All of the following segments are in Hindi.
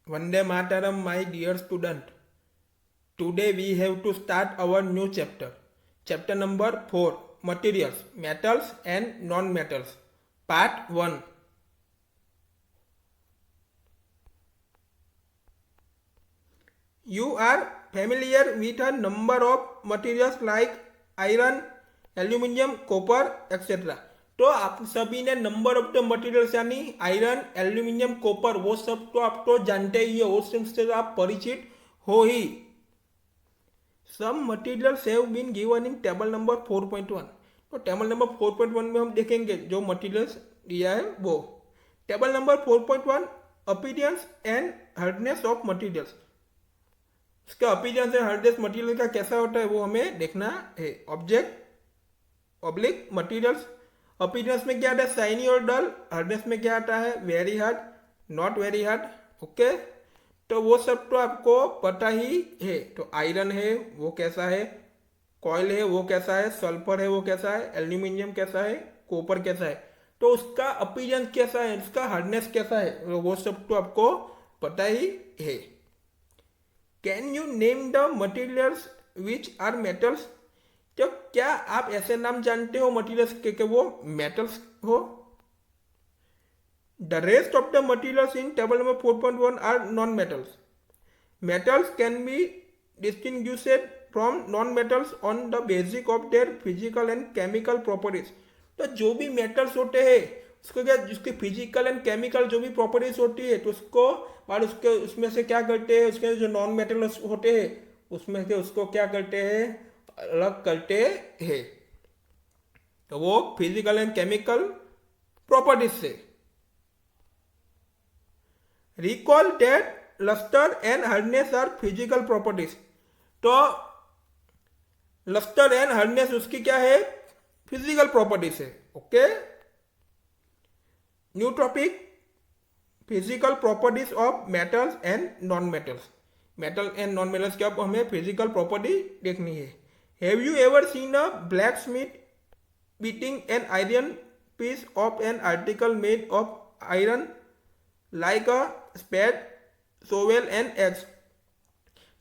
Vande Mataram, my dear student. Today we have to start our new chapter. Chapter number 4, Materials, Metals and Non-Metals. Part 1. You are familiar with a number of materials like iron, aluminium, copper etcetera. तो आप सभी ने नंबर ऑफ द मटेरियल्स यानी आयरन, एल्यूमिनियम, कॉपर वो सब तो आप तो जानते ही हो, उससे आप परिचित हो ही. Some materials have been given in table number 4.1. तो टेबल नंबर 4.1 में हम देखेंगे जो मटेरियल्स दिया है वो. Table number 4.1, appearance and hardness of materials. इसका अपीयरेंस एंड हार्डनेस मटेरियल का कैसा होता है वो हमें देखना है. Object oblique materials. अपीयरेंस में क्या आता है? शाइनी और डल. हार्डनेस में क्या आता है? Very hard, not very hard. Okay, तो वो सब तो आपको पता ही है. तो आयरन है वो कैसा है, कॉयल है वो कैसा है, सल्फर है वो कैसा है, एल्यूमिनियम कैसा है, कॉपर कैसा है. तो उसका अपीयरेंस कैसा है, उसका हार्डनेस कैसा है, वो सब तो आपको पता ही है. Can you name the materials which are metals. तो क्या आप ऐसे नाम जानते हो मटेरियल्स के वो मेटल्स हो. The rest of the materials in table number 4.1 are non metals. Metals can be distinguished from non metals on the basic of their physical and chemical properties. तो जो भी मेटल्स होते हैं उसको क्या, जिसकी फिजिकल एंड केमिकल जो भी प्रॉपर्टीज होती है तो उसको और उसके उसमें से क्या करते हैं, उसके जो नॉन मेटल्स होते हैं उसमें से उसको क्या करते हैं, अलग करते हैं. तो वो फिजिकल एंड केमिकल प्रॉपर्टीज से. Recall that lustre and hardness are physical properties. तो लस्टर एंड हार्डनेस उसकी क्या है, फिजिकल प्रॉपर्टीज है. Okay, new topic, physical properties of metals and non metals. Metal and non metals की अब हमें फिजिकल प्रॉपर्टी देखनी है. Have you ever seen a blacksmith beating an iron piece of an article made of iron like a spade, shovel and x.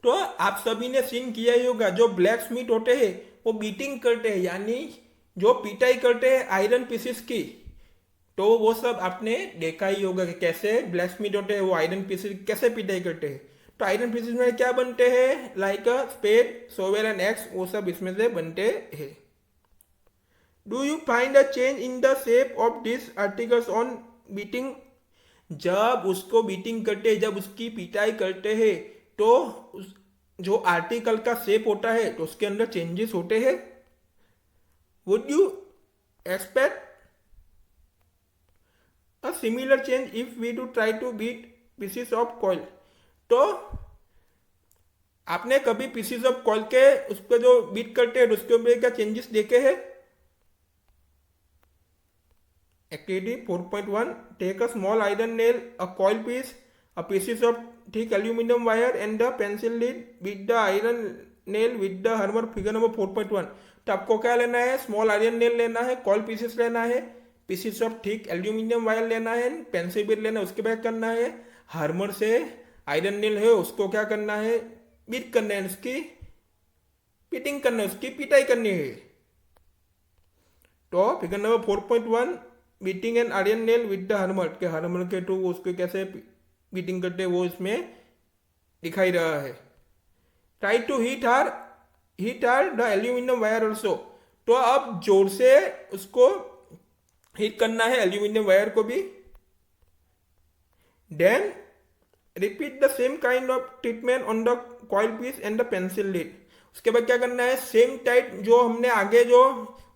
तो आप सभी ने सीन किया ही होगा, जो ब्लैक स्मिथ होते हैं वो बीटिंग करते हैं यानी जो पिटाई करते हैं आयरन पीसेस की. तो वो सब आपने देखा ही होगा कि कैसे ब्लैक स्मिथ होते हैं वो आयरन पीसेस कैसे पिटाई करते हैं. तो आयरन पीसेस में क्या बनते हैं, like a spade, shovel and axe, वो सब इसमें से बनते हैं. Do you find a change in the shape of this articles on beating. जब उसको बीटिंग करते हैं, जब उसकी पिटाई करते हैं तो जो आर्टिकल का शेप होता है तो उसके अंदर चेंजेस होते हैं. Would you expect a similar change if we do try to beat pieces of coil. तो आपने कभी पीसीस ऑफ कॉइल के उस पर जो बीट करते हैं उसके ऊपर क्या चेंजेस देखे हैं. Activity 4.1, take a small iron nail, a coal piece, a pieces of thick aluminium wire and the pencil lead with the iron nail with the hammer. Figure number 4.1. तो आपको क्या लेना है, स्मॉल आयरन नेल लेना है, कॉइल पीसेस लेना है, pieces of thick aluminium wire लेना है, पेंसिल बीट लेना है. उसके बाद करना है हार्मर से आयरन नेल है उसको क्या करना है, बीट करना है, उसकी बीटिंग करना है, उसकी पिटाई करनी है. तो figure number 4.1, beating an iron nail with the Harmer के हार्मर के थ्रू उसको कैसे बीटिंग करते हैं वो इसमें दिखाई रहा है. Try to heat or the aluminium wire also. तो अब जोर से उसको हीट करना है एल्यूमिनियम वायर को भी. Then repeat the same kind of treatment on the coal piece and the pencil lead. उसके बाद क्या करना है, सेम टाइप जो हमने आगे जो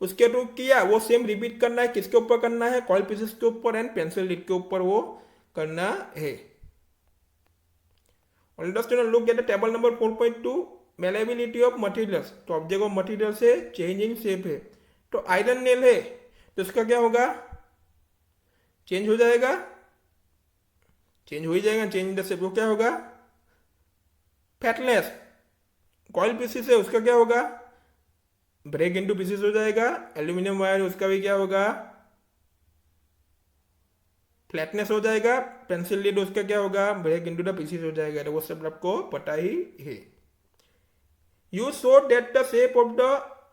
उसके थ्रू किया वो सेम रिपीट करना है. किसके ऊपर करना है, कॉइल पीसेस के ऊपर एंड पेंसिल लीड के ऊपर वो करना है. Understand, look at the table number 4.2, malleability of materials. तो ऑब्जेक्ट ऑफ मटेरियल से चेंजिंग शेप है. तो आयरन नेल है तो इसका क्या होगा, चेंज हो जाएगा, चेंज हो ही जाएगा. चेंज द शेप वो क्या होगा, फैटनेस. कॉइल पीसेस है उसका क्या होगा, ब्रेक इनटू पीसेस हो जाएगा. एल्यूमिनियम वायर उसका भी क्या होगा, फ्लैटनेस हो जाएगा, पेंसिल लीड उसका क्या होगा, ब्रेक इनटू द पीसेस हो जाएगा। तो वो सब आपको पता ही है। You saw that the shape of the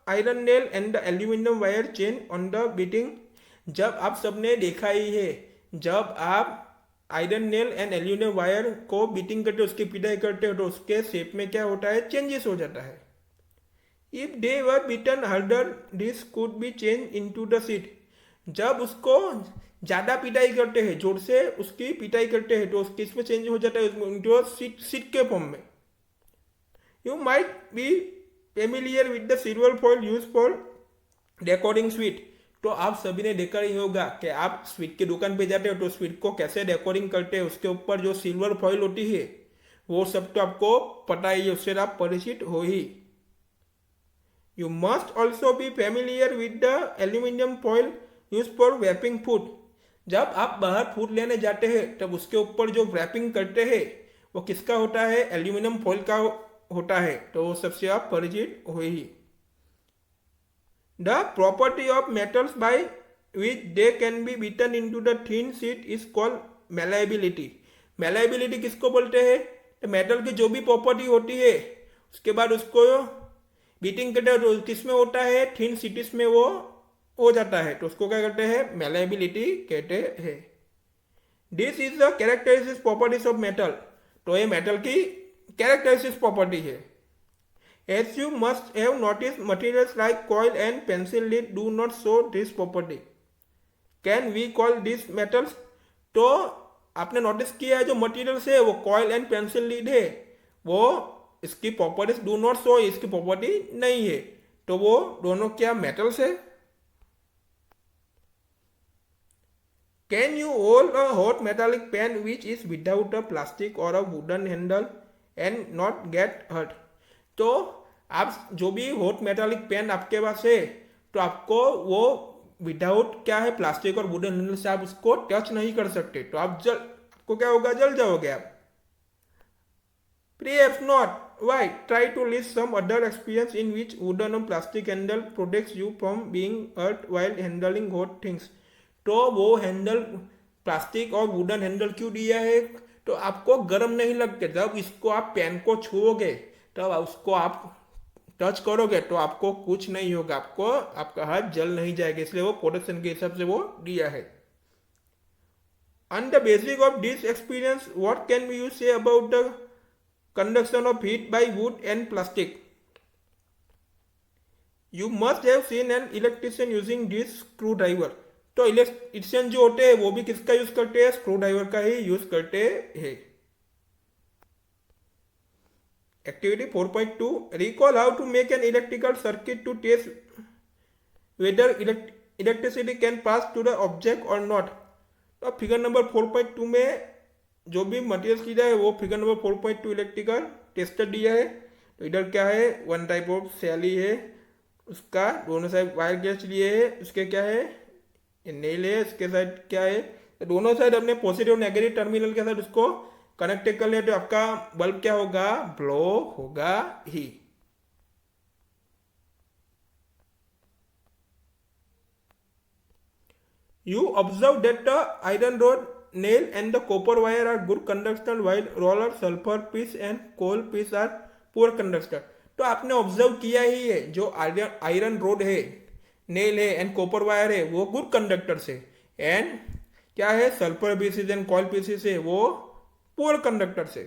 iron nail and the aluminum wire chain on the beating। जब आप सबने देखा ही है, जब आप iron nail and aluminium wire को बीटिंग करते हो, उसकी पिटाई करते हो, तो उसके शेप में क्या होता है, चेंजेस हो जाता है। If they were beaten harder this could be change into the seat. जब उसको ज्यादा पिटाई करते हैं, जोर से उसकी पिटाई करते हैं, तो उसकी इसमें चेंज हो जाता है इंटू सीट, सीट के फॉर्म में। You might be familiar with the silver foil used for decorating sweet। तो आप सभी ने देखा ही होगा कि आप स्वीट की दुकान पे जाते हो तो स्वीट को कैसे डेकोरिंग करते हैं, उसके ऊपर जो सिल्वर फॉइल होती है वो सब तो आपको पता ही है, उससे आप परिचित हो ही। You must also be familiar with the aluminium foil use for wrapping food. जब आप बाहर फूड लेने जाते हैं तब उसके ऊपर जो रैपिंग करते हैं वो किसका होता है, एल्यूमिनियम फॉइल का होता है। तो वो सबसे आप परिचित हो ही। The property of metals by which they can be beaten into the thin sheet is called malleability. Malleability किसको बोलते हैं, तो मेटल की जो भी प्रॉपर्टी होती है उसके बाद उसको बीटिंग करते हैं तो किस में होता है, थिन शीट्स में वो हो जाता है, तो उसको क्या कहते हैं, मेलाइबिलिटी कहते हैं। This is the characteristic properties of metal. तो ये मेटल की कैरेक्टरिस्टिक प्रॉपर्टी है। As you must have noticed, materials like coil and pencil lead do not show this property। Can we call these metals? तो आपने नोटिस किया है जो मटेरियल्स है वो कॉइल एंड पेंसिल लीड है, वो इसकी प्रॉपर्टीज डू नॉट शो, इसकी प्रॉपर्टी नहीं है, तो वो दोनों क्या मेटल्स है। Can you hold a hot metallic pen which is without a plastic or a wooden handle and not get hurt? तो आप जो भी हॉट मेटालिक पेन आपके पास है तो आपको वो विदाउट क्या है, प्लास्टिक और वुडन हैंडल से आप उसको टच नहीं कर सकते, तो आप आपको क्या होगा, जल जाओगे आप। Perhaps not। Why? Try to list some other experience in which wooden or plastic handle protects you from being hurt while handling hot things। तो वो हैंडल प्लास्टिक और वुडन हैंडल क्यों दिया है, तो आपको गर्म नहीं लगते। जब इसको आप पेन को छुओगे तब उसको आप टच करोगे तो आपको कुछ नहीं होगा, आपको आपका हाथ जल नहीं जाएगा, इसलिए वो प्रोटेक्शन के हिसाब से वो दिया है। On the basis of this experience what can be you say about the conduction of heat bye would and plastic. You must have seen an electrician using this screw driver. तो इलेक्ट्रिशियन जो होते हैं वो भी किसका यूज करते हैं, स्क्रू ड्राइवर का ही यूज करते हैं। Activity 4.2 recall how to make an electrical circuit to test whether electricity can pass to the object or not। तो फिगर नंबर 4.2 में जो भी मटेरियल्स दिया है वो फिगर नंबर 4.2 इलेक्ट्रिकल टेस्टर दिया है। तो इधर क्या है, वन टाइप ऑफ सैली है, उसका दोनों साइड वायर गैस लिए है, उसके क्या है, नेल है, इसके साइड क्या है, तो दोनों साइड अपने पॉजिटिव और नेगेटिव टर्मिनल के साथ उसको कनेक्ट कर ले तो आपका बल्ब क्या होगा, ब्लो होगा ही। You observe that the iron rod, nail and the copper wire are good conductors while roller, sulfur piece and coal piece are poor conductor। तो आपने ऑब्जर्व किया ही है जो आयरन रोड है, नेल है एंड कॉपर वायर है वो गुड कंडक्टर्स है, एंड क्या है, sulphur pieces and coal pieces है वो पुअर कंडक्टर्स है।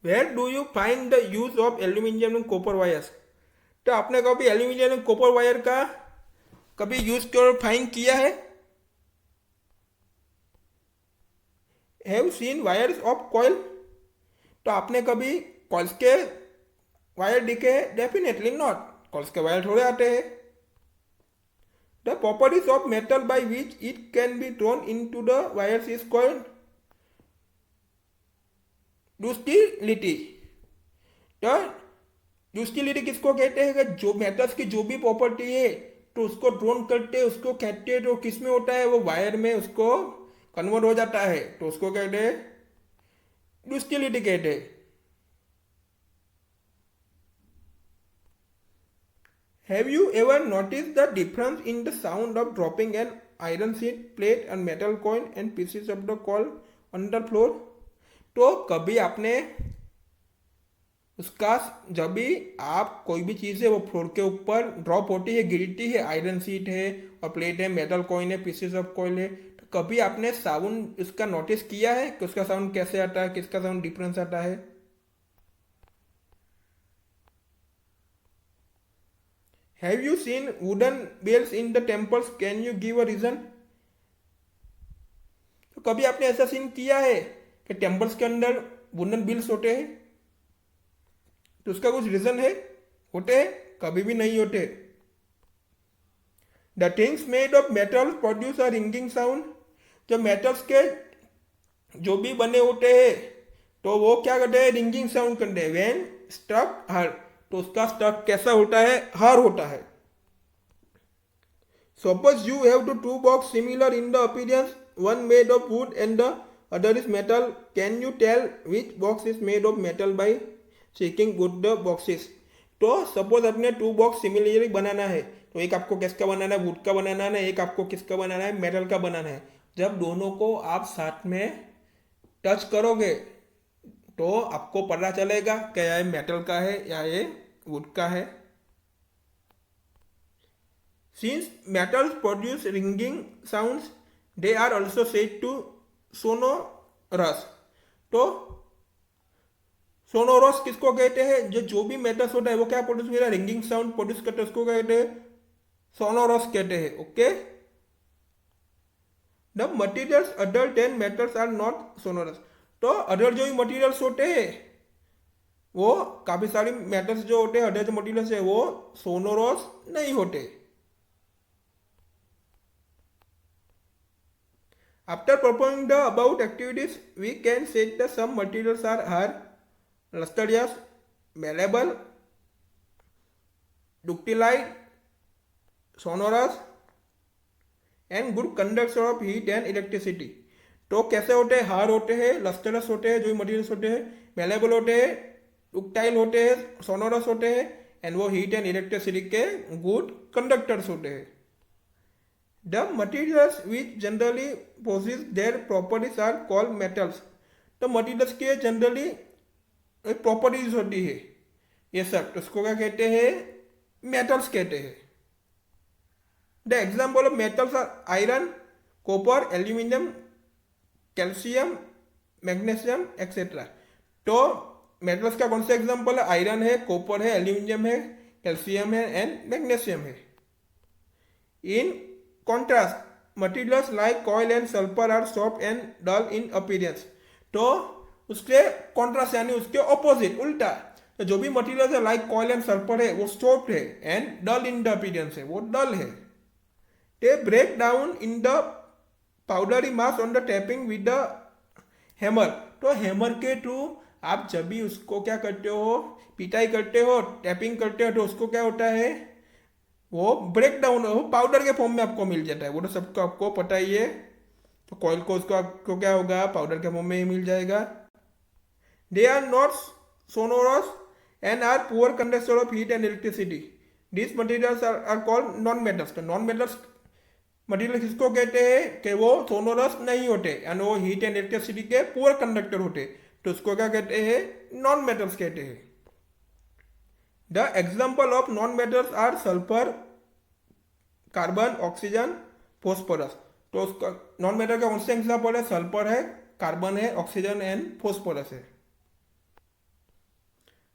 Where do you find the use of aluminium and copper wires. तो आपने कभी एल्यूमिनियम एंड कॉपर वायर का कभी यूज कर फाइंड किया है। Have seen wires of coil. तो आपने कभी कॉइल्स के वायर दिखे हैं, डेफिनेटली नॉट, कॉइल्स के वायर थोड़े आते हैं। The properties of metal by which it can be drawn into the wires is called ductility. तो डक्टिलिटी किसको कहते हैं, जो मेटल्स की जो भी प्रॉपर्टी है तो उसको ड्रोन करते हैं, उसको कहते हैं, तो किस में होता है, वो वायर में उसको कन्वर्ट हो जाता है, तो उसको कहते हैं डक्टिलिटी कहते हैं। Have you ever noticed the difference in the sound of dropping an iron sheet, plate, and metal coin and pieces of the coal on the floor? तो कभी आपने उसका, जब भी आप कोई भी चीज़ है वो फ्लोर के ऊपर ड्रॉप होती है, गिरती है, आयरन शीट है और प्लेट है, मेटल कॉइन है, पीसेस ऑफ कॉइन है, तो कभी आपने साउंड उसका नोटिस किया है कि उसका साउंड कैसे आता है, किसका साउंड डिफरेंस आता है? Have you seen wooden bells in the temples? Can you give a reason? तो कभी आपने ऐसा सीन किया है कि टेम्पल्स के अंदर वुडन बेल्स होते हैं, तो उसका कुछ रीजन है? होते हैं? कभी भी नहीं होते। The things made of metal produce a ringing sound. जो मेटल्स के जो भी बने होते हैं तो वो क्या करते हैं? रिंगिंग साउंड करते हैं। व्हेन स्ट्रक हर, तो उसका स्ट्रक कैसा होता है? हर होता है। Suppose you have two box similar in the appearance, one made of wood and the other is metal, can you tell which box is made of metal by checking both the boxes? तो सपोज अपने 2 बॉक्स सिमिलरली बनाना है, तो एक आपको किसका बनाना है? वुड का बनाना है, एक आपको किसका बनाना है? मेटल का बनाना है। जब दोनों को आप साथ में टच करोगे तो आपको पता चलेगा कि ये मेटल का है या ये वुड का है। Since metals produce ringing sounds, they are also said to sonorous. तो सोनोरस किसको कहते हैं? जो भी मेटल्स होता है वो क्या प्रोड्यूस कर रहा है? रिंगिंग साउंड प्रोड्यूस करते हैं, उसको क्या कहते हैं? सोनोरस कहते हैं। Okay, the materials other than metals are not sonorous. तो अदर जो मटीरियल्स होते हैं वो काफी सारी मेटल्स जो होते हैं, अदर जो मटीरियल्स है वो सोनोरस नहीं होते। After performing the about activities we can set the some materials are hard lustrous, malleable, ductile, sonorous and good conductor of heat and electricity। तो कैसे होते हैं? हार्ड होते हैं, लस्टरस होते हैं जो मटेरियल्स होते हैं, मेलेबल होते हैं, डुक्टाइल होते हैं, सोनोरस होते हैं एंड वो हीट एंड इलेक्ट्रिसिटी के गुड कंडक्टर्स होते हैं। The materials which generally possess their properties are called metals. तो मटीरियल्स के जनरली एक प्रॉपर्टीज होती है ये सब, तो उसको क्या कहते हैं? मेटल्स कहते हैं। The example of metals are iron, copper, aluminium, calcium, magnesium etcetera. तो मेटल्स का कौन सा एग्जाम्पल है? आयरन है, कॉपर है, एल्यूमिनियम है, कैल्शियम है एंड मैग्नीशियम है। In contrast materials like coal and sulphur are soft and dull in appearance. तो उसके कॉन्ट्रास्ट यानी उसके ऑपोजिट, उल्टा, तो जो भी मटीरियल है लाइक कॉइल एंड सल्फर है वो सॉफ्ट है and dull in the appearance है, वो डल है। They break down in the powdery mass on the tapping with the hammer. तो हैमर के थ्रू आप जब भी उसको क्या करते हो? पिटाई करते हो, टैपिंग करते हो, तो उसको क्या होता है? वो ब्रेक डाउन हो, पाउडर के फॉर्म में आपको मिल जाता है। वो तो सबको आपको पता ही है। तो कॉइल को उसको आपको क्या होगा? पाउडर के फॉर्म में ही मिल जाएगा। They are not sonorous and are poor conductor of heat and electricity. These materials are called non-metals. तो non-metals मटीरियल किसको कहते हैं? कि वो सोनोरस नहीं होते एंड वो हीट एंड इलेक्ट्रिसिटी के पुअर कंडक्टर होते, तो उसको क्या कहते हैं? नॉन मेटल्स कहते हैं। The example of non metals are sulphur, carbon, oxygen, phosphorus. तो उसका नॉन मेटल का कौन सा एग्जाम्पल है? सल्फर है, कार्बन है, ऑक्सीजन एंड फॉस्फोरस है।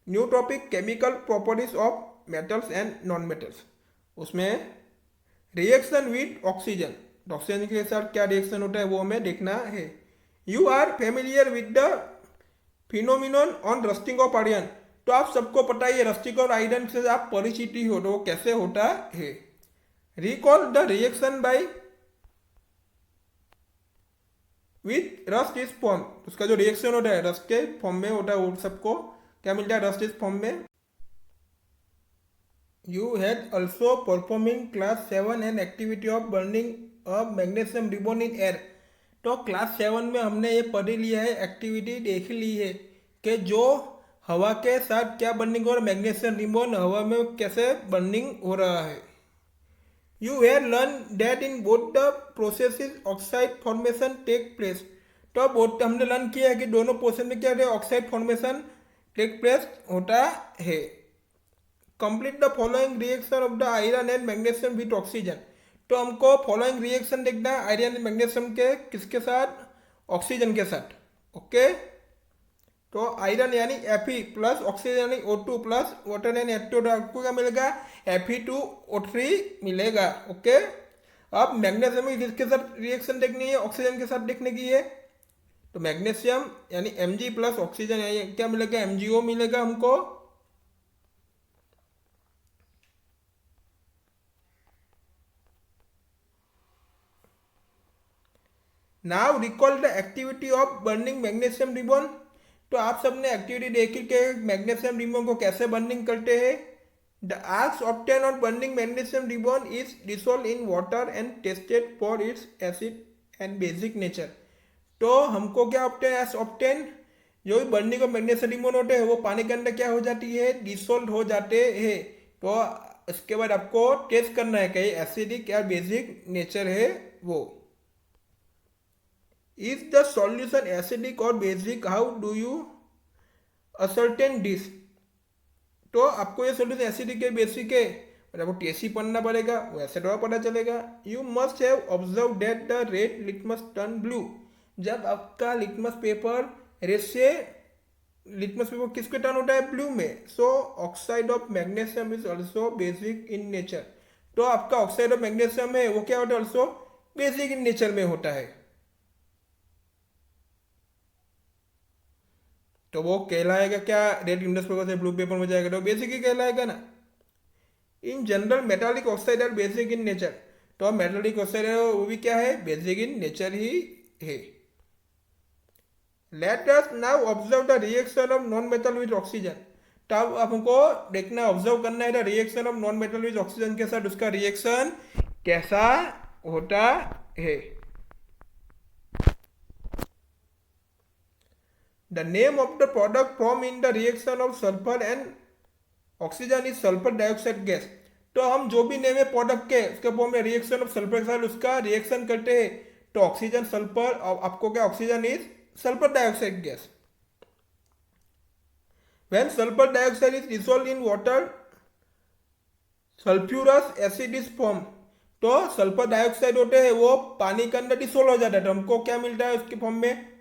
New topic, chemical properties of metals and non metals. उसमें रिएक्शन विथ ऑक्सीजन, ऑक्सीजन के साथ क्या रिएक्शन होता है वो हमें देखना है। You are familiar with the phenomenon on rusting of iron. तो आप सबको पता है रस्टिंग और आयरन से आप परिचित हो, तो वो कैसे होता है? Recall the reaction by with rust is form. उसका जो रिएक्शन होता है रस्ट के फॉर्म में होता है, वो सबको क्या मिलता है? रस्ट इज फॉर्म में। You had also performing class 7 an activity of burning of magnesium ribbon in air. तो क्लास 7 में हमने ये पढ़ लिया है, एक्टिविटी देख ली है कि जो हवा के साथ क्या बर्निंग हो रहा है, मैग्नीशियम रिबन हवा में कैसे बर्निंग हो रहा है। You have learn that in both the processes oxide formation take place. तो बोथ हमने लर्न किया है कि दोनों प्रोसेस में क्या है, ऑक्साइड फॉर्मेशन टेक प्लेस होता है। Complete the following reaction of the iron and magnesium with oxygen. तो हमको फॉलोइंग रिएक्शन देखना है आयरन एंड मैग्नीशियम के किसके साथ, ऑक्सीजन के साथ। ओके, तो आयरन यानी Fe प्लस ऑक्सीजन यानी O2 प्लस वाटर यानी H2, तो आपको क्या मिलेगा, Fe2O3 मिलेगा। ओके, अब मैग्नीशियम में किसके साथ रिएक्शन देखनी है, ऑक्सीजन के साथ देखने की है। तो मैग्नीशियम यानी Mg प्लस ऑक्सीजन यानी क्या मिलेगा, MgO मिलेगा हमको। Now recall the activity of burning magnesium ribbon. तो आप सबने एक्टिविटी देखी कि मैग्नीशियम रिबन को कैसे बर्निंग करते हैं। The arcs obtain on burning magnesium ribbon is dissolve in water and tested for its acid and basic nature. तो हमको क्या ऑब्टेन जो भी बर्निंग ऑफ मैग्नीशियम रिबन होते हैं वो पानी के अंदर क्या हो जाती है, डिसॉल्व हो जाते हैं। तो इसके बाद आपको टेस्ट करना है कि एसिडिक या बेसिक नेचर है वो। Is the solution acidic or basic? How do you ascertain this? तो आपको ये सोल्यूशन एसिडिक है बेसिक है और आपको टेस्ट ही पढ़ना पड़ेगा, वैसे तो पता चलेगा। You must have observe that the red litmus turn blue. जब आपका लिटमस पेपर रेड से लिटमस पेपर किसके टर्न होता है, ब्लू में। So oxide of magnesium is also basic in nature. तो आपका ऑक्साइड ऑफ मैग्नीशियम है वो क्या होता है, ऑल्सो बेसिक इन नेचर में होता है। तो वो कहलाएगा क्या, रेड लिटमस पेपर से ब्लू पेपर में जाएगा तो बेसिक ही कहलाएगा ना। In general metallic oxide are basic in nature. तो मेटालिक ऑक्साइड है वो भी क्या है, बेसिक इन नेचर ही है। Let us now observe the reaction of non metal with oxygen. तब हमको देखना ऑब्जर्व करना है the reaction of non metal with oxygen के साथ उसका रिएक्शन कैसा होता है। The name of the product formed in the reaction of sulfur and oxygen is sulfur dioxide gas। तो हम जो भी नेम है प्रोडक्ट के उसके फॉर्म में रिएक्शन ऑफ सल्फर के साथ उसका रिएक्शन करते हैं तो ऑक्सीजन सल्फर, और आपको क्या oxygen is sulphur dioxide gas. When sulphur dioxide is dissolve in water sulphurous acid is form. तो सल्फर डाइऑक्साइड होते हैं वो पानी के अंदर डिसॉल्व हो जाता है तो हमको क्या मिलता है उसके फॉर्म में,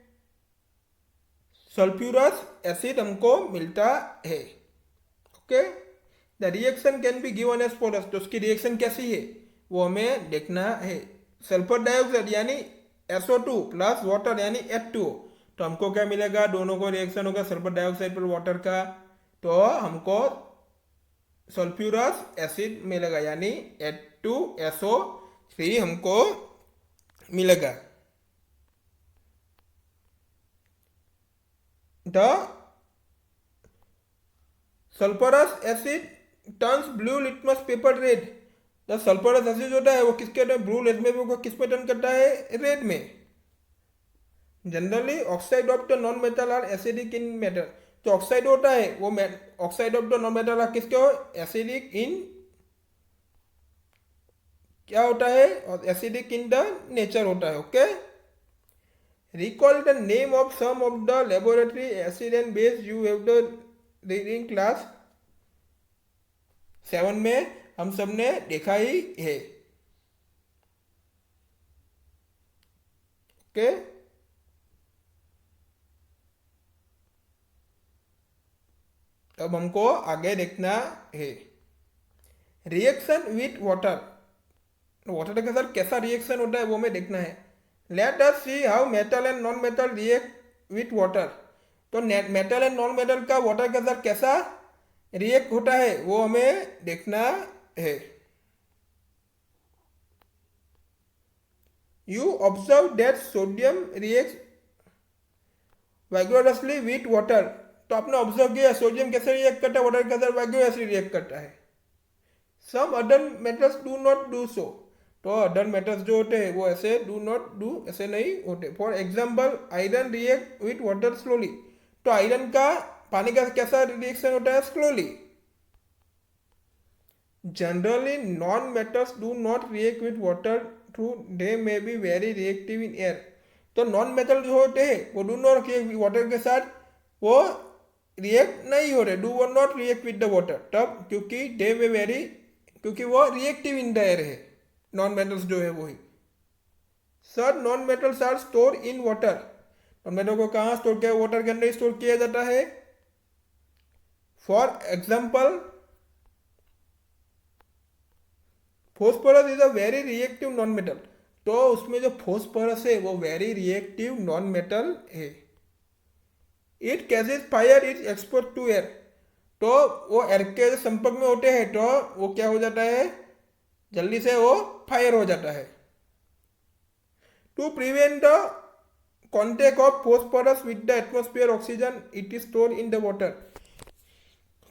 सल्फ्यूरस एसिड हमको मिलता है। Okay, the reaction can be given as follows. तो उसकी रिएक्शन कैसी है वो हमें देखना है। सल्फर डाइऑक्साइड यानी SO2 प्लस वाटर यानी H2O। तो हमको क्या मिलेगा, दोनों को रिएक्शन होगा सल्फर डाइऑक्साइड पर वाटर का, तो हमको सल्फ्यूरस एसिड मिलेगा यानी H2SO3 हमको मिलेगा। The sulfurous acid turns blue litmus paper red। The sulphurous acid होता है वो किसके ब्लू लिटमस पेपर को किस में टर्न करता है, रेड में। Generally oxide of the non metal are acidic in matter. जो ऑक्साइड होता है वो oxide of the non metal are किसके हो, एसिडिक इन क्या होता है, एसिडिक इन द नेचर होता है। Okay, recall the name of some of the laboratory acid and base you have the reading class 7 में हम सबने देखा ही है। ओके, अब हमको आगे देखना है रिएक्शन विथ वाटर। वाटर के साथ कैसा रिएक्शन होता है वो हमें देखना है। Let us see how metal and non metal react with water. तो मेटल एंड नॉन मेटल का वाटर के साथ कैसा रिएक्ट होता है वो हमें देखना है। You observe that sodium react vigorously with water. तो आपने ऑब्जर्व किया सोडियम कैसे रिएक्ट करता है वाटर के साथ, वैग्योरसली रिएक्ट करता है। Some other metals do not do so. तो अदर मेटल्स जो होते हैं वो ऐसे डू नॉट डू ऐसे नहीं होते। For example iron react with water slowly. तो आयरन का पानी का कैसा रिएक्शन होता है? Slowly. Generally non metals do not react with water through they may be very reactive in air. तो नॉन मेटल जो होते हैं वो डू नॉट रिएक्ट वाटर के साथ, वो रिएक्ट नहीं हो रहे, डू वो not react with the water, तब क्योंकि दे मे वेरी, क्योंकि वो रिएक्टिव इन द एयर है, नॉन मेटल्स जो है वही। Sir non metals are store in water. Non metal को कहाँ स्टोर किया? वाटर के अंदर स्टोर किया जाता है। For example phosphorus is a very reactive non metal. तो उसमें जो फॉस्फोरस है वो वेरी रिएक्टिव नॉन मेटल है। It catches fire, it expose to air. तो वो एयर के संपर्क में होते हैं तो वो क्या हो जाता है? जल्दी से वो फायर हो जाता है। To prevent the contact of phosphorus with the atmosphere oxygen, it is store in the water.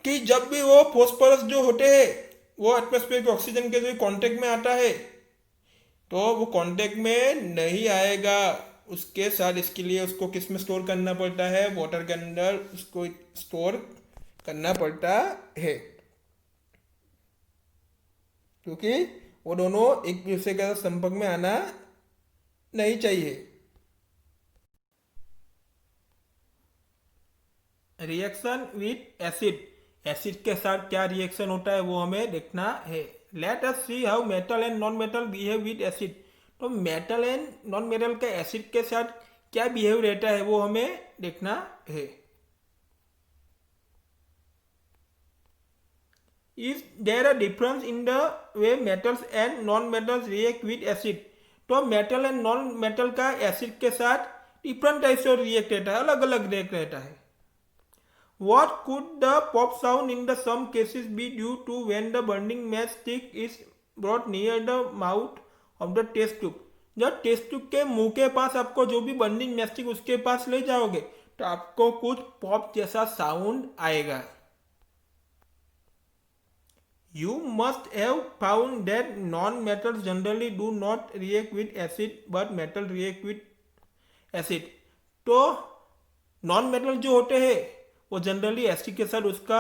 कि जब भी वो फॉस्फोरस जो होते हैं वो एटमोस्फेयर के ऑक्सीजन के जो कांटेक्ट में आता है तो वो कांटेक्ट में नहीं आएगा उसके साथ। इसके लिए उसको किस में स्टोर करना पड़ता है? वाटर के अंदर उसको स्टोर करना पड़ता है, क्योंकि वो दोनों एक दूसरे के साथ संपर्क में आना नहीं चाहिए। रिएक्शन विथ एसिड, एसिड के साथ क्या रिएक्शन होता है वो हमें देखना है। Let us see how metal and non metal behave with acid. तो मेटल एंड नॉन मेटल के एसिड के साथ क्या बिहेव रहता है वो हमें देखना है। Is there a difference in the way metals and non metals react with acid. तो मेटल एंड नॉन मेटल का एसिड के साथ डिफरेंट टाइप से रिएक्ट रहता है, अलग अलग रिएक्ट रहता है। What could the pop sound in the some cases be due to when the burning matchstick is brought near the mouth of the test tube? जब टेस्ट ट्यूब के मुंह के पास आपको जो भी बर्निंग मैचस्टिक उसके पास ले जाओगे तो आपको कुछ पॉप जैसा साउंड आएगा। You must have found that non-metals generally do not react with acid but metal react with acid। तो नॉन मेटल जो होते हैं वो जनरली एसिड के साथ उसका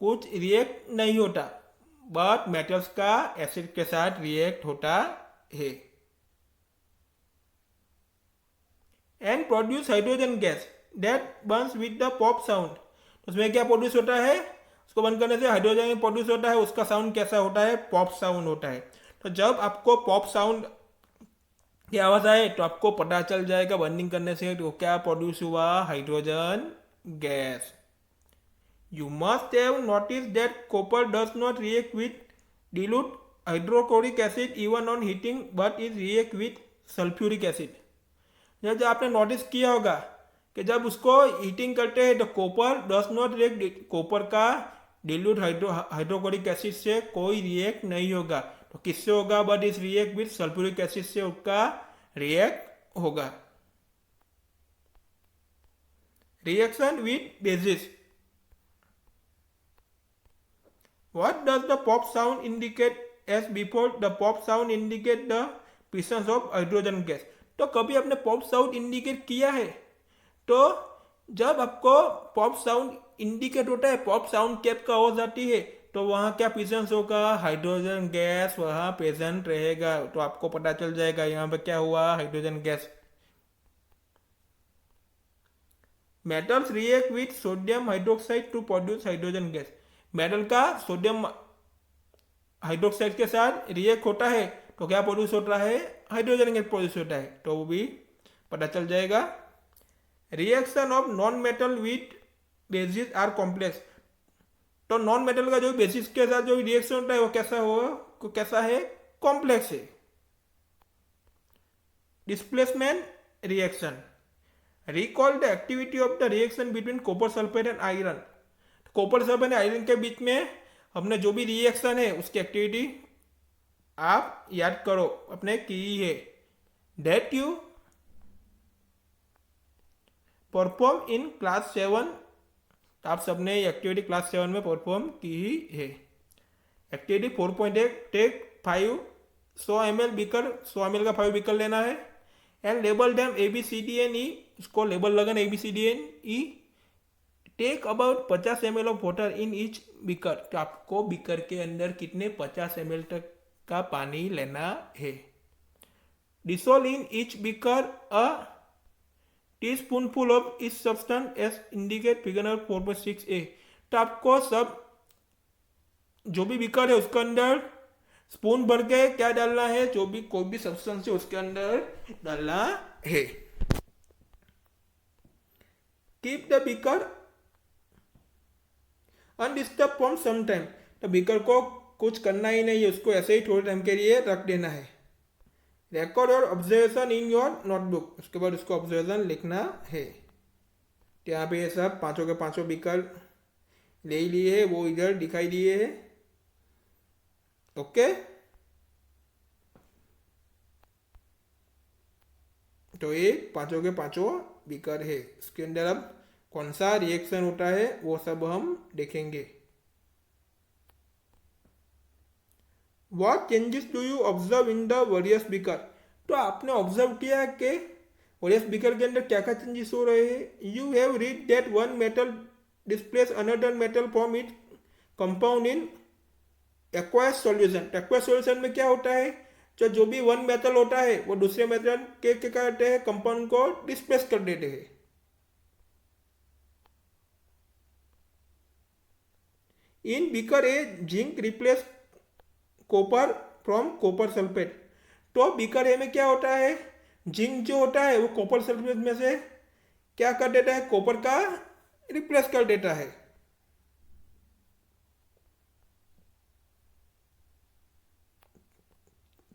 कुछ रिएक्ट नहीं होता, बट मेटल्स का एसिड के साथ रिएक्ट होता है। And produce hydrogen gas that Burns with the pop sound. उसमें क्या प्रोड्यूस होता है? उसको बंद करने से हाइड्रोजन प्रोड्यूस होता है, उसका साउंड कैसा होता है? पॉप साउंड होता है। तो जब आपको पॉप साउंड की आवाज आए तो आपको पता चल जाएगा बर्निंग करने से तो क्या प्रोड्यूस हुआ? Hydrogen gas. You must have noticed that copper does not react with dilute hydrochloric acid even on heating but it react with sulfuric acid। जब आपने नोटिस किया होगा कि जब उसको हीटिंग करते हैं तो copper does not react, copper का डिल्यूट हाइड्रोक्लोरिक एसिड से कोई रिएक्ट नहीं होगा। तो किससे होगा? बट इस रिएक्ट विथ सल्फ्यूरिक एसिड से उसका रिएक्ट होगा। Reaction with basis. What does the pop sound indicate? As before, the pop sound indicate the presence of hydrogen gas। तो कभी आपने पॉप साउंड इंडिकेट किया है? तो जब आपको पॉप साउंड इंडिकेट होता है, पॉप साउंड कैप का आवाज आती है तो वहाँ क्या प्रेजेंस होगा? हाइड्रोजन गैस वहाँ प्रेजेंट रहेगा। तो आपको पता चल जाएगा यहाँ पे क्या हुआ? Hydrogen gas. Metals react with sodium hydroxide to produce hydrogen gas. Metal का सोडियम हाइड्रोक्साइड के साथ रिएक्ट होता है तो क्या प्रोड्यूस होता है? हाइड्रोजन गैस प्रोड्यूस होता है। तो वो भी पता चल जाएगा। Reaction of non metal with bases are complex. तो नॉन मेटल का जो बेसिस के साथ जो रिएक्शन होता है वो कैसा होगा? कैसा है? कॉम्प्लेक्स है। Displacement reaction. Recall the activity of the reaction between copper sulphate and iron. Copper sulphate and iron के बीच में हमने जो भी रिएक्शन है उसकी एक्टिविटी आप याद करो, अपने की है। That you perform in class 7। आप सबने ये एक्टिविटी क्लास 7 में परफॉर्म की ही है। Activity 4.1 take 5 100 ml beaker, 100 ml का 5 बीकर लेना है and label them ABCD and E। इसको लेबल लगाना ABCD and E। Take about 50 ml of water in each beaker. तो आपको बीकर के अंदर कितने 50 ml तक का पानी लेना है। Dissolve in each beaker a teaspoonful of this substance as indicate figure number 4.6a। तो आपको सब जो भी बीकर है उसके अंदर स्पून भर के क्या डालना है, जो भी कोई भी सब्सटेंस है उसके अंदर डालना है। Keep the beaker undisturbed from some time. तो बीकर को कुछ करना ही नहीं है, उसको ऐसे ही थोड़े टाइम के लिए रख देना है। Record your observation in your notebook. उसके बाद उसको ऑब्जर्वेशन लिखना है। तो यहाँ पे ये सब पांचों के पांचों बीकर ले लिए है, वो इधर दिखाई दिए है। ओके, तो ये पांचों के पांचों बीकर है। इसके अंदर अब कौन सा रिएक्शन होता है वो सब हम देखेंगे। What changes do you observe in the various beaker? तो आपने ऑब्जर्व किया कि वेरियस बीकर के अंदर क्या क्या चेंजेस हो रहे हैं। You have read that one metal displace another metal form it compound in aqueous solution. Aqueous solution में क्या होता है, जो भी वन मेटल होता है वो दूसरे मेटल के क्या करते हैं, कंपाउंड को डिस्प्लेस कर देते हैं। इन beaker A zinc replace copper from copper sulphate. तो बीकर ए में क्या होता है, जिंक जो होता है वो कॉपर सल्फेट में से क्या कर देता है, कॉपर का रिप्लेस कर देता है।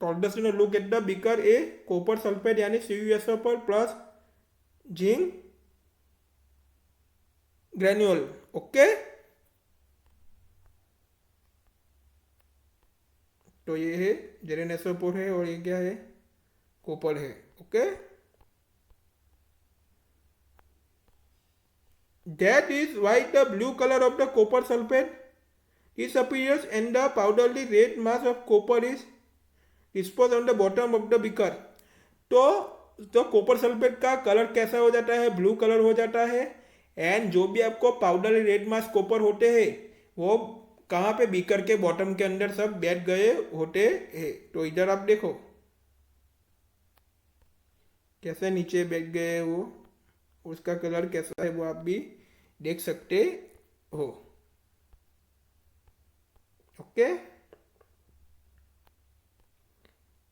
तो look at the beaker A copper sulphate यानी CuSO पर प्लस जिंक ग्रेन्यूल। ओके, तो ये है ZnSO4 है और ये क्या है, कॉपर है। Okay, that is why the blue colour of the copper sulphate is appears and the powderly red mass of copper is dispose on the bottom of the beaker. तो कॉपर सल्फेट का कलर कैसा हो जाता है, ब्लू कलर हो जाता है। एंड जो भी आपको पाउडरली रेड मास कॉपर होते हैं वो कहाँ पे, बीकर के बॉटम के अंदर सब बैठ गए होते हैं। तो इधर आप देखो कैसे नीचे बैठ गए वो, उसका कलर कैसा है वो आप भी देख सकते हो। Okay,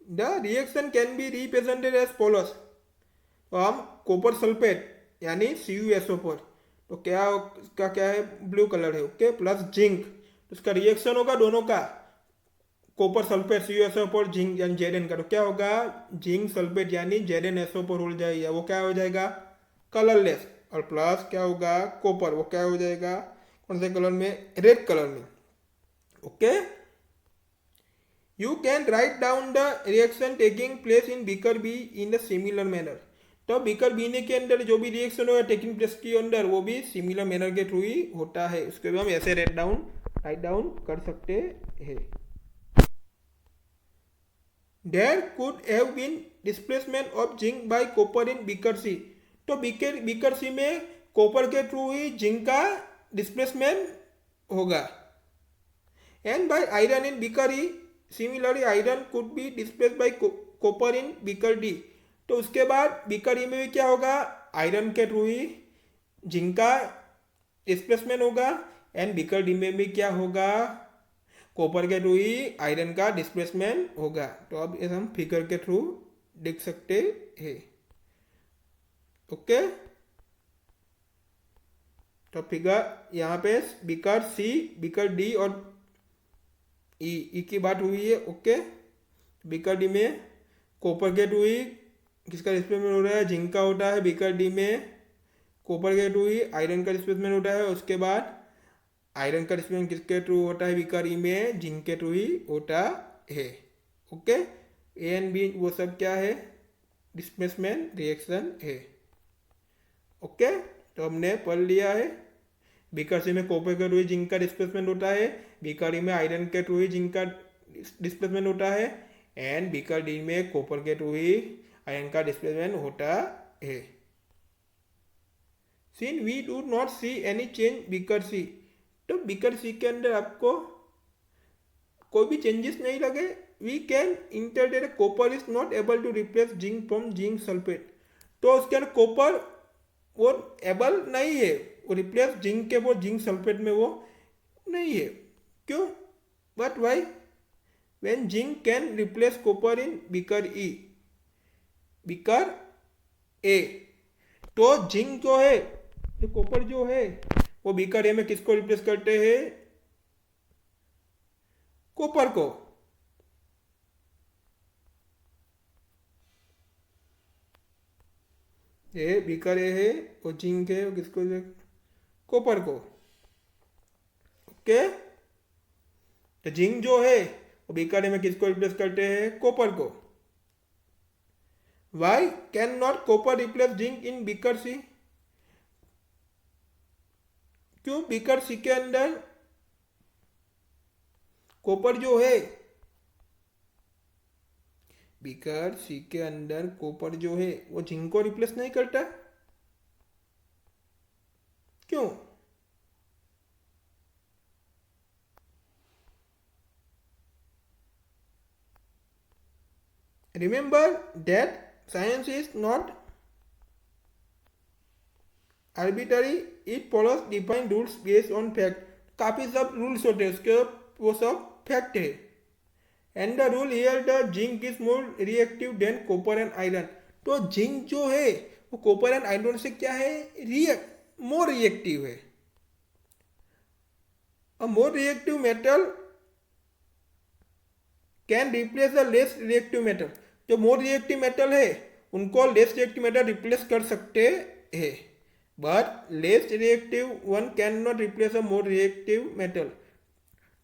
the reaction can be represented as follows. तो हम कॉपर सल्फेट यानी CuSO4, तो क्या उसका क्या है, ब्लू कलर है। ओके, प्लस जिंक, उसका रिएक्शन होगा दोनों का, कॉपर सल्फेट CuSO4 जिंक यानी Zn का। तो क्या होगा, जिंक सल्फेट यानी ZnSO4 हो जाएगा, वो क्या हो जाएगा, कलरलेस। और प्लस क्या होगा, कॉपर, वो क्या हो जाएगा, कौन से कलर में, रेड कलर में। Okay, you can write down the reaction taking place in beaker be in the similar manner. तो बीकर बी के अंदर जो भी रिएक्शन होगा टेकिंग प्लेस के अंदर वो भी सिमिलर मैनर के थ्रू ही होता है। उसके भी हम ऐसे राइट डाउन कर सकते हैं। There could have been displacement of zinc by copper in beaker C. तो बीकर सी में कॉपर के थ्रू ही जिंक का डिस्प्लेसमेंट होगा। And by iron in beaker E, similarly iron could be displace by copper in beaker D. तो उसके बाद बीकर ई में भी क्या होगा, आयरन के थ्रू ही जिंक का डिस्प्लेसमेंट होगा। एंड बीकर डी में भी क्या होगा, कॉपर के थ्रू ही आयरन का डिस्प्लेसमेंट होगा। तो अब इसे हम फिगर के थ्रू देख सकते हैं। ओके, तो फिगर यहाँ पे बीकर सी, बीकर डी और ई की बात हुई है। ओके, बीकर डी में कॉपर के थ्रू ही किसका डिस्प्लेसमेंट हो रहा है, जिंक का होता है। बीकर डी में कॉपर के थ्रू ही आयरन का डिस्प्लेसमेंट होता है। उसके बाद आयरन का डिस्प्लेसमेंट किसके थ्रू होता है, बीकर ई में जिंक के थ्रू ही होता है। ओके, ए एंड बी वो सब क्या है, डिस्प्लेसमेंट रिएक्शन है। ओके, तो हमने पढ़ लिया है, बीकर सी में कॉपर के थ्रू ही जिंक का डिस्प्लेसमेंट होता है, बीकर ई में आयरन के थ्रू ही जिंक का डिस्प्लेसमेंट होता है, एंड बीकर डी में कॉपर के थ्रू ही आयरन का डिस्प्लेसमेंट होता है। Since we do not see any change beaker C, तो बीकर सी के अंदर आपको कोई भी चेंजेस नहीं लगे. We can infer copper is not able to replace zinc from zinc sulphate. तो उसके अंदर कॉपर वो एबल नहीं है, वो रिप्लेस जिंक के वो जिंक सल्फेट में वो नहीं है. क्यों? But why? When zinc can replace copper in beaker E, beaker A. तो जिंक जो है, जो कॉपर जो है, वो बीकर ए में किसको रिप्लेस करते हैं? कॉपर को. ये बीकर ए है, वो जिंक है, वो किसको? कॉपर को. ओके. तो जिंक जो है वो बीकर ए में किसको रिप्लेस करते हैं? कॉपर को. Why can not copper replace zinc in beaker C? क्यों? बीकर सी के अंदर कॉपर जो है, बीकर सी के अंदर कॉपर जो है वो जिंक को रिप्लेस नहीं करता. क्यों? Remember that science is not arbitrary, it follows defined rules based on fact. काफी सब रूल्स होते हैं उसके, वो सब फैक्ट है. And the rule here the zinc is more reactive than copper and iron. तो जिंक जो है वो कॉपर एंड आयरन से क्या है? मोर रिएक्टिव है. A more reactive metal can replace the less reactive metal. जो मोर रिएक्टिव मेटल है उनको लेस रिएक्टिव मेटल रिप्लेस कर सकते हैं, but less reactive one can not replace a more reactive metal.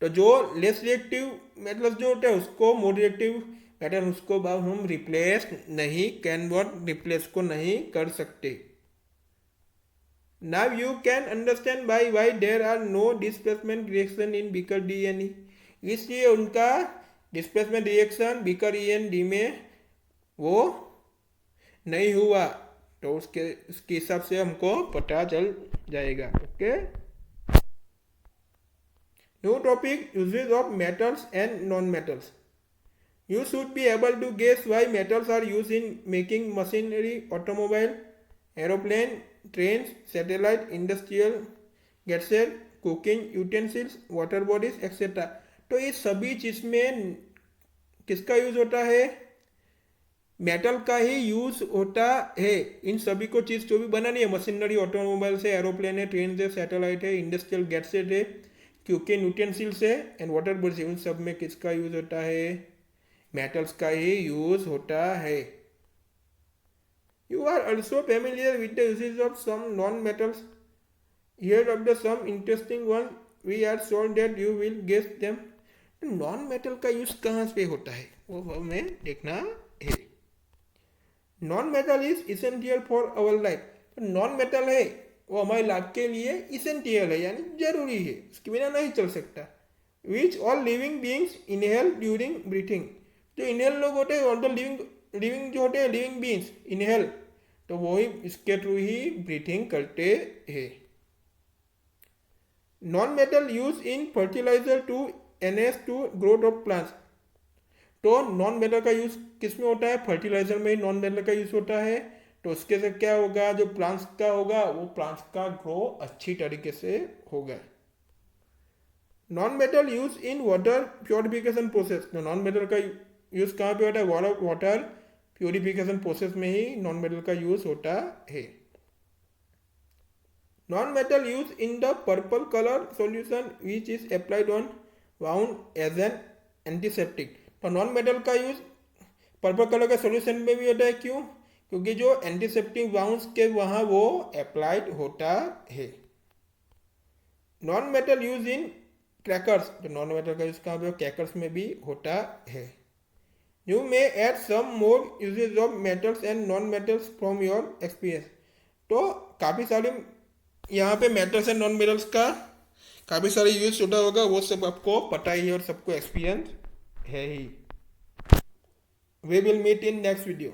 तो जो लेस रिएक्टिव मेटल्स जो होते हैं उसको मोर रिएक्टिव मेटल उसको हम रिप्लेस नहीं, कैन नॉट रिप्लेस को नहीं कर सकते. Now you can understand why there are no displacement reaction in beaker D and E. इसलिए उनका displacement reaction beaker E and D में वो नहीं हुआ. तो उसके हिसाब से हमको पता चल जाएगा. Okay. New topic, uses of metals and non metals. You should be able to guess why metals are used in making machinery, automobile, aeroplane, trains, satellite, industrial gadgets, cooking utensils, water bodies, etc. तो ये सभी चीज में किसका यूज होता है? मेटल का ही यूज होता है. इन सभी को चीज जो भी बनानी है, मशीनरी, ऑटोमोबाइल से, एरोप्लेन है, ट्रेन है, सैटेलाइट है, इंडस्ट्रियल गैसेट है, कुकिंग यूटेंसिल्स है एंड वाटर बॉडीज, उन सब में किसका यूज होता है? मेटल्स का ही यूज होता है. You are also familiar with the usages of some non metals. Here of the some interesting one, we are sure that you will guess them. Non metal का यूज कहाँ पे होता है वो हमें देखना है. Non metal is essential for our life. Non metal है वो हमारी लाइफ के लिए इसेंशियल है, यानी जरूरी है, उसके बिना नहीं चल सकता. Which all living beings inhale during breathing. जो इनहेल लोग होते हैं, ऑल द लिविंग जो होते हैं, लिविंग बीइंग्स इनहेल, तो वो ही इसके थ्रू ही ब्रीथिंग करते हैं. Non metal use in fertiliser to enhance to growth of plants. तो नॉन मेटल का यूज किस में होता है? फर्टिलाइजर में ही नॉन मेटल का यूज होता है. तो उसके से क्या होगा? जो प्लांट्स का होगा वो प्लांट्स का ग्रो अच्छी तरीके से होगा. Non metal use in water purification process. तो नॉन मेटल का यूज कहाँ पे होता है? वाटर प्योरिफिकेशन प्रोसेस में ही नॉन मेटल का यूज होता है. Non metal use in the purple colour solution which is applied on wound as an antiseptic. तो नॉन मेटल का यूज पर्पल कलर के सॉल्यूशन में भी होता है. क्यों? क्योंकि जो एंटीसेप्टिक वाउंड्स के वहां वो अप्लाइड होता है. Non metal use in crackers. तो नॉन मेटल का यूज कहाँ पे? क्रैकर्स में भी होता है. You may add some more usages of metals and non metals from your experience. तो काफ़ी सारे यहाँ पे मेटल्स एंड नॉन मेटल्स का काफ़ी सारे यूज होता होगा, वो सब आपको पता ही है और सबको एक्सपीरियंस है ही. We will meet in next video.